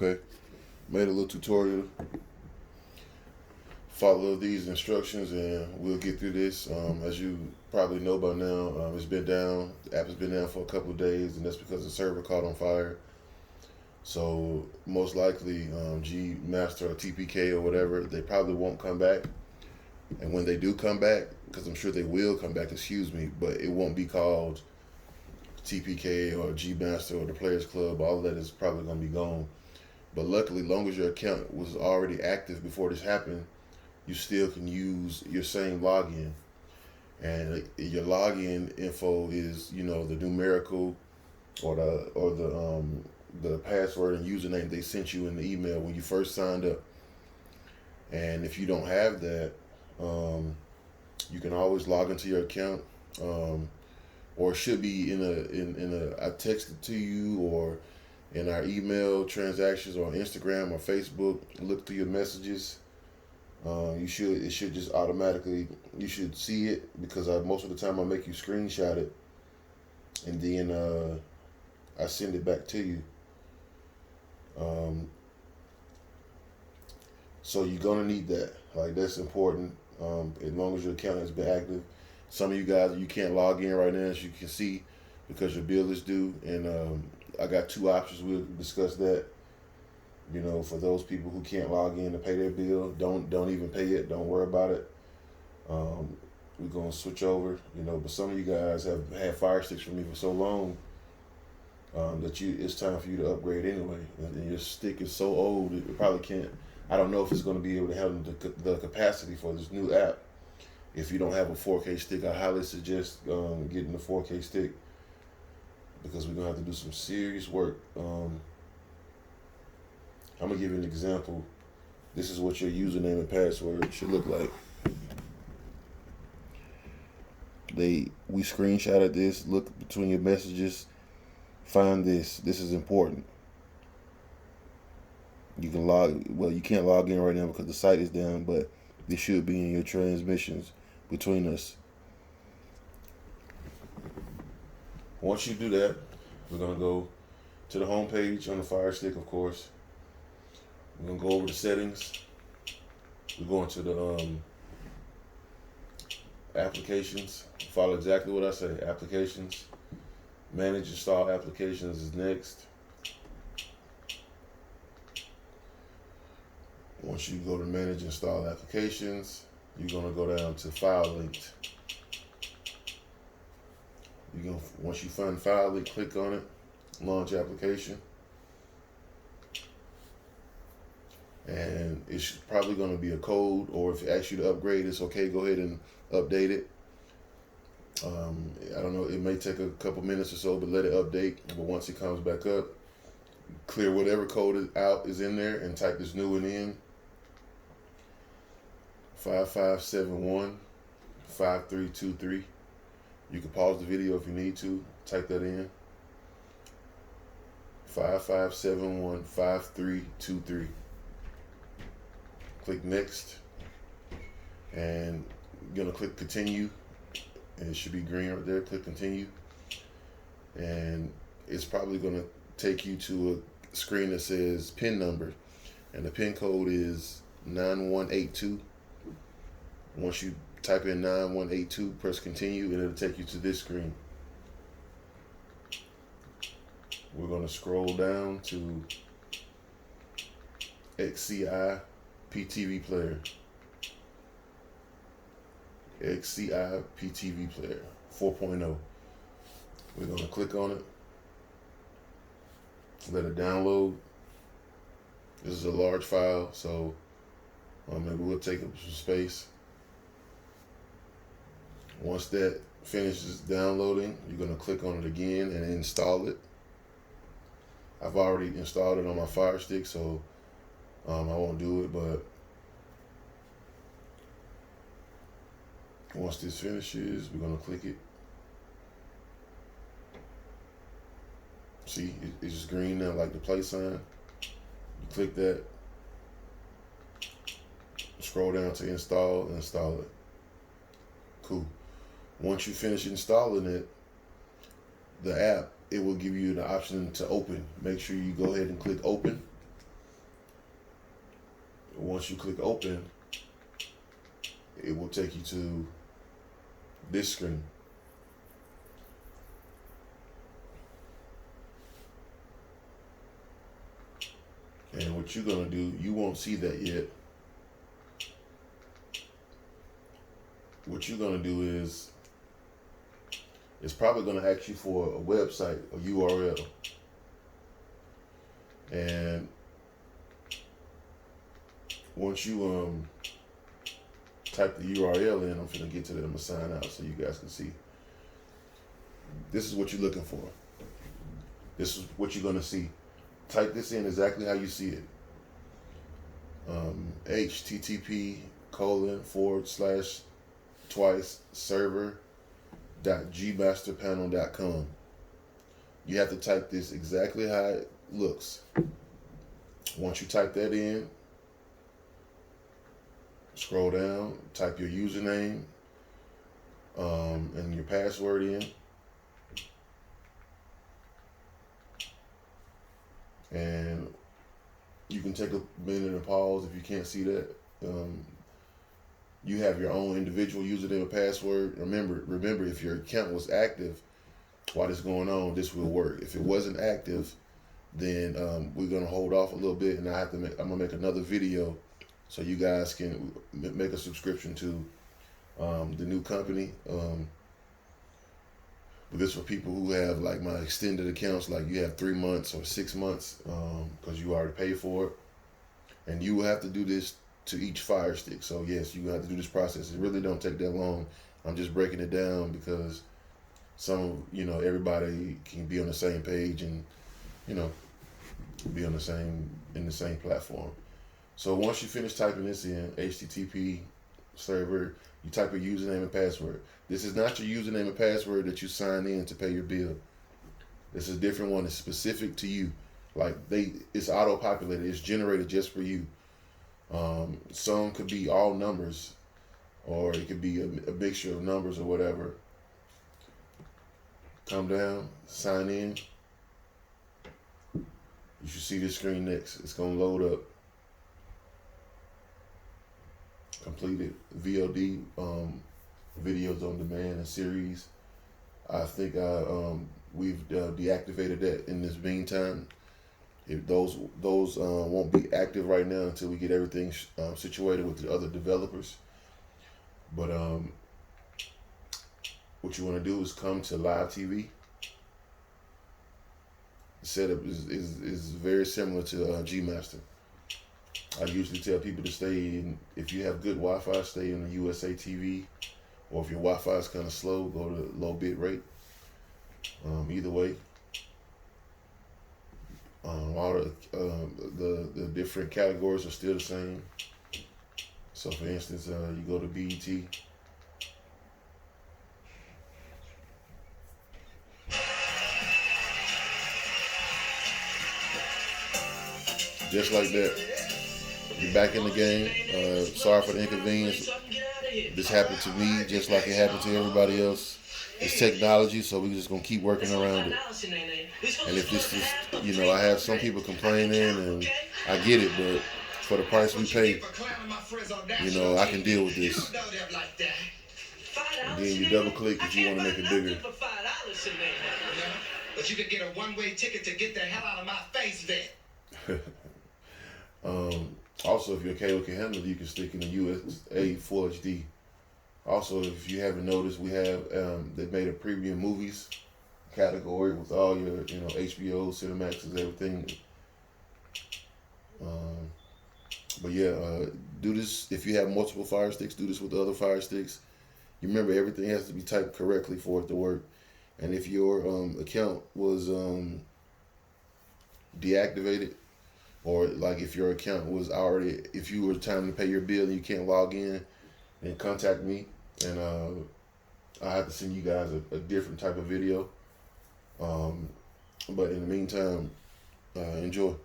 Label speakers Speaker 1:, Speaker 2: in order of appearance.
Speaker 1: Okay. Made a little tutorial. Follow these instructions and we'll get through this. As you probably know by now, it's been down. The app has been down for a couple of days, and that's because the server caught on fire. So most likely, G Master or TPK or whatever, they probably won't come back. And when they do come back, because I'm sure they will come back, excuse me, but it won't be called TPK or G Master or the Players Club. All of that is probably going to be gone. But luckily, long as your account was already active before this happened, you still can use your same login. And your login info is, the numerical or the password and username they sent you in the email when you first signed up. And if you don't have that, you can always log into your account, or it should be I texted to you or in our email transactions or on Instagram or Facebook. Look through your messages. It should just automatically, you should see it, because most of the time I make you screenshot it and then I send it back to you. So you're gonna need that. Like, that's important. As long as your account has been active. Some of you guys, you can't log in right now, as you can see, because your bill is due. And I got two options. We'll discuss that. For those people who can't log in to pay their bill, don't even pay it. Don't worry about it. We're gonna switch over. But some of you guys have had Fire Sticks from me for so long that it's time for you to upgrade anyway. And your stick is so old, it probably can't. I don't know if it's going to be able to handle the capacity for this new app. If you don't have a 4K stick, I highly suggest getting the 4K stick, because we're going to have to do some serious work. I'm going to give you an example. This is what your username and password should look like. We screenshotted this. Look between your messages. Find this. This is important. You can't log in right now because the site is down, but this should be in your transmissions between us. Once you do that, we're going to go to the home page on the Fire Stick, of course. We're going to go over the settings. We're going to the applications. Follow exactly what I say. Applications. Manage install applications is next. Once you go to manage install applications, you're going to go down to file linked. Once you find file link, click on it, launch application. And it's probably going to be a code, or if it asks you to upgrade, it's okay. Go ahead and update it. I don't know, it may take a couple minutes or so, but let it update. But once it comes back up, clear whatever code is in there and type this new one in. 5571-5323. You can pause the video if you need to. Type that in. 5571-5323. Click next, and you're gonna click continue, and it should be green right there. Click continue, and it's probably gonna take you to a screen that says PIN number, and the PIN code is 9182. Once you type in 9182, press continue, and it'll take you to this screen. We're going to scroll down to XCI PTV player. XCI PTV player 4.0. We're going to click on it. Let it download. This is a large file, so maybe we'll take up some space. Once that finishes downloading, you're going to click on it again and install it. I've already installed it on my Fire Stick, so I won't do it, but once this finishes, we're going to click it. See, it's just green now, like the play sign. You click that, scroll down to install, and install it. Cool. Once you finish installing it, the app, it will give you the option to open. Make sure you go ahead and click open. once you click open, it will take you to this screen. And what you're gonna do, you won't see that yet. What you're gonna do is, it's probably gonna ask you for a website, a URL. And once you type the URL in, I'm gonna get to that. I'm gonna sign out so you guys can see. This is what you're looking for. This is what you're gonna see. Type this in exactly how you see it. http://server.gmasterpanel.com. You have to type this exactly how it looks. Once you type that in, scroll down, type your username and your password in. And you can take a minute and pause if you can't see that. You have your own individual username and password. Remember, if your account was active while this is going on, this will work. If it wasn't active, then we're gonna hold off a little bit, and I'm gonna make another video so you guys can make a subscription to the new company. But this for people who have like my extended accounts, like you have 3 months or 6 months, because you already paid for it. And you will have to do this to each Fire Stick. So yes, you have to do this process. It really don't take that long. I'm just breaking it down because everybody can be on the same page and, be on in the same platform. So once you finish typing this in, HTTP server, you type your username and password. This is not your username and password that you sign in to pay your bill. This is a different one. It's specific to you. Like it's auto-populated. It's generated just for you. Some could be all numbers, or it could be a mixture of numbers or whatever. Come down, sign in. You should see this screen next. It's gonna load up. Completed VOD videos on demand and series. I think we've deactivated that in this meantime. If those won't be active right now until we get everything situated with the other developers. But what you want to do is come to Live TV. The setup is very similar to Gmaster. I usually tell people to stay in, if you have good Wi-Fi, stay in the USA TV, or if your Wi-Fi is kind of slow, go to low bit rate. Either way, all the different categories are still the same. So for instance, you go to BET. Just like that. You're back in the game. Sorry for the inconvenience. This happened to me just like it happened to everybody else. It's technology, so we're just going to keep working around it. And if this is, I have some people complaining, and I get it, but for the price we pay, I can deal with this. And then you double click if you want to make it bigger. But you could get a one-way ticket to get the hell out of my face, vet. Also, if your cable can handle it, you can stick in the USA Full HD. Also, if you haven't noticed, we have they made a premium movies category with all your HBO, Cinemaxes, everything. But yeah, do this if you have multiple Fire Sticks. Do this with the other Fire Sticks. You remember, everything has to be typed correctly for it to work. And if your account was deactivated, or like if your account was already, if you were time to pay your bill and you can't log in, then contact me, and I have to send you guys a different type of video. But in the meantime, enjoy.